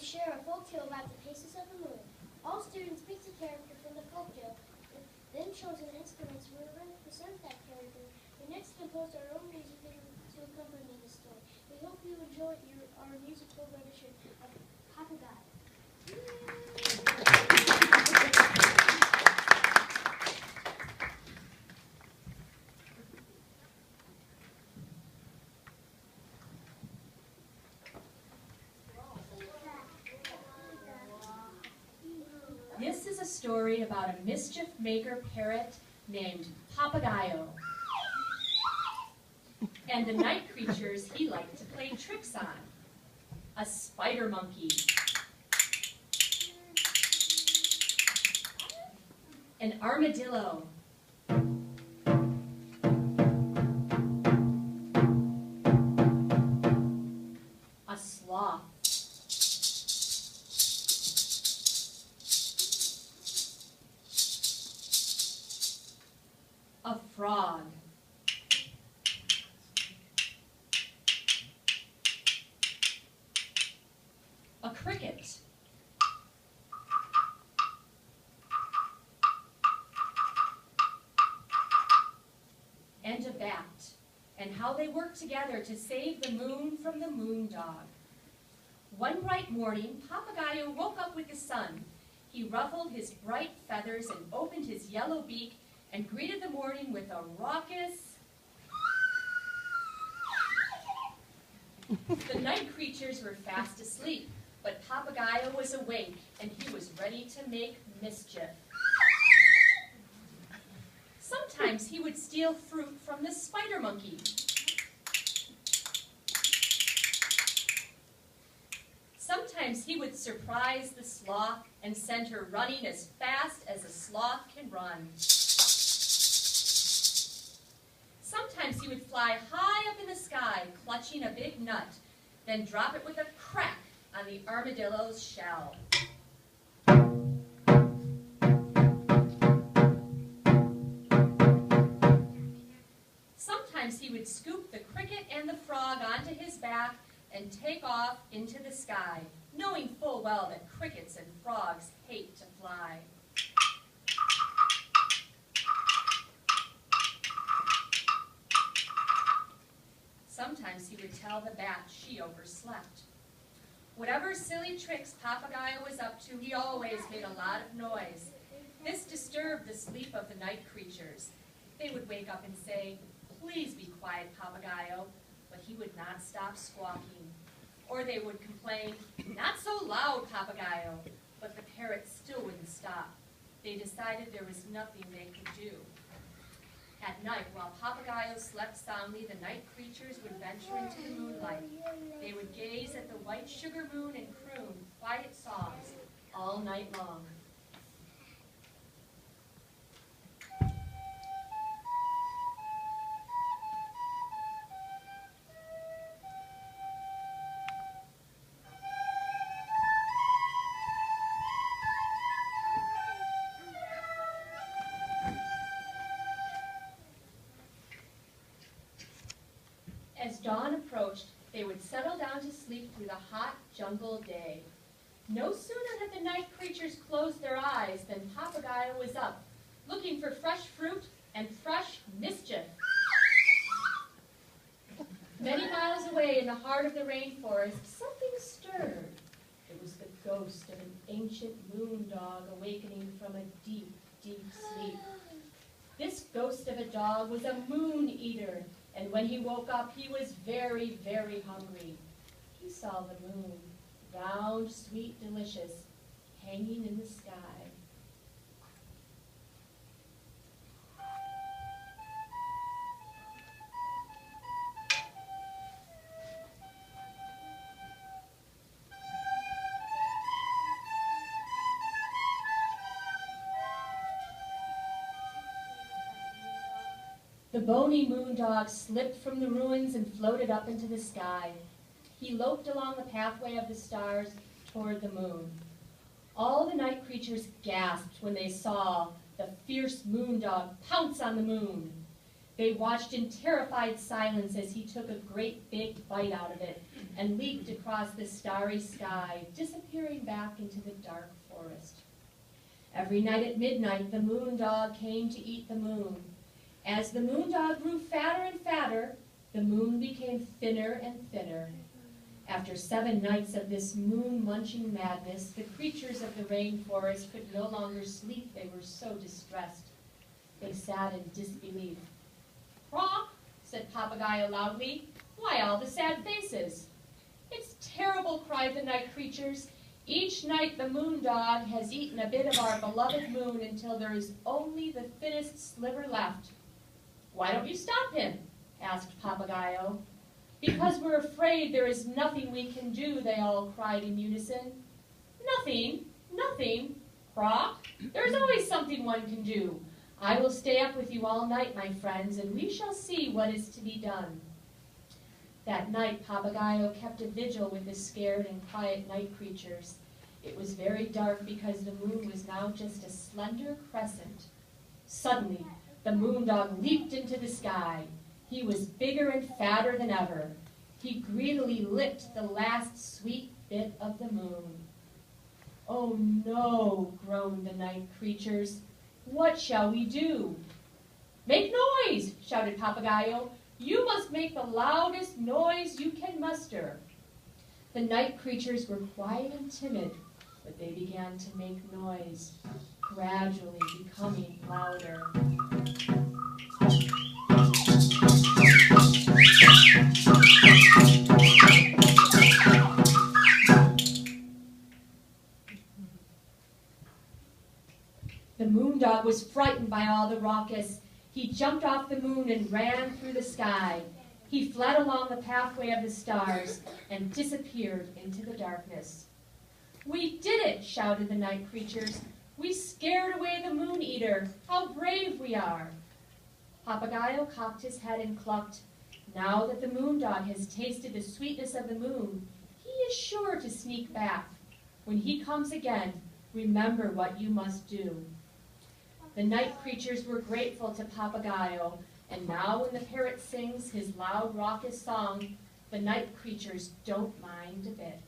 share a folk tale about the paces of the moon. All students picked a character from the folk tale, then chose an instrument to represent that character. We next composed our own music to accompany the story. We hope you enjoy our musical rendition of Papagayo. This is a story about a mischief maker parrot named Papagayo and the night creatures he liked to play tricks on. A spider monkey, an armadillo, a sloth, a frog, a cricket, and a bat, and how they worked together to save the moon from the moon dog. One bright morning, Papagayo woke up with the sun. He ruffled his bright feathers and opened his yellow beak and greeted the morning with a raucous... The night creatures were fast asleep, but Papagayo was awake, and he was ready to make mischief. Sometimes he would steal fruit from the spider monkey. Sometimes he would surprise the sloth and send her running as fast as a sloth can run. Sometimes he would fly high up in the sky, clutching a big nut, then drop it with a crack on the armadillo's shell. Sometimes he would scoop the cricket and the frog onto his back and take off into the sky, knowing full well that crickets and frogs hate to fly. Sometimes he would tell the bat she overslept. Whatever silly tricks Papagayo was up to, he always made a lot of noise. This disturbed the sleep of the night creatures. They would wake up and say, "Please be quiet, Papagayo," but he would not stop squawking. Or they would complain, "Not so loud, Papagayo," but the parrot still wouldn't stop. They decided there was nothing they could do. At night, while Papagayo slept soundly, the night creatures would venture into the moonlight. They would gaze at the white sugar moon and croon quiet songs all night long. As dawn approached, they would settle down to sleep through the hot jungle day. No sooner had the night creatures closed their eyes than Papagayo was up, looking for fresh fruit and fresh mischief. Many miles away in the heart of the rainforest, something stirred. It was the ghost of an ancient moon dog awakening from a deep, deep sleep. This ghost of a dog was a moon eater, and when he woke up, he was very, very hungry. He saw the moon, round, sweet, delicious, hanging in the sky. The bony moon dog slipped from the ruins and floated up into the sky. He loped along the pathway of the stars toward the moon. All the night creatures gasped when they saw the fierce moon dog pounce on the moon. They watched in terrified silence as he took a great big bite out of it and leaped across the starry sky, disappearing back into the dark forest. Every night at midnight, the moon dog came to eat the moon. As the moon dog grew fatter and fatter, the moon became thinner and thinner. After 7 nights of this moon-munching madness, the creatures of the rainforest could no longer sleep. They were so distressed. They sat in disbelief. "Croak," said Papagayo loudly. "Why all the sad faces?" "It's terrible," cried the night creatures. "Each night the moon dog has eaten a bit of our beloved moon until there is only the thinnest sliver left." "Why don't you stop him?" asked Papagayo. "Because we're afraid there is nothing we can do," they all cried in unison. "Nothing? Nothing? Croak, there is always something one can do. I will stay up with you all night, my friends, and we shall see what is to be done." That night, Papagayo kept a vigil with the scared and quiet night creatures. It was very dark because the moon was now just a slender crescent. Suddenly, the moon dog leaped into the sky. He was bigger and fatter than ever. He greedily licked the last sweet bit of the moon. "Oh no," groaned the night creatures. "What shall we do?" "Make noise!" shouted Papagayo. "You must make the loudest noise you can muster." The night creatures were quiet and timid, but they began to make noise, gradually becoming louder. The moon dog was frightened by all the raucous. He jumped off the moon and ran through the sky. He fled along the pathway of the stars and disappeared into the darkness. "We did it!" shouted the night creatures. "We scared away the moon eater. How brave we are!" Papagayo cocked his head and clucked. "Now that the moon dog has tasted the sweetness of the moon, he is sure to sneak back. When he comes again, remember what you must do." The night creatures were grateful to Papagayo, and now when the parrot sings his loud, raucous song, the night creatures don't mind a bit.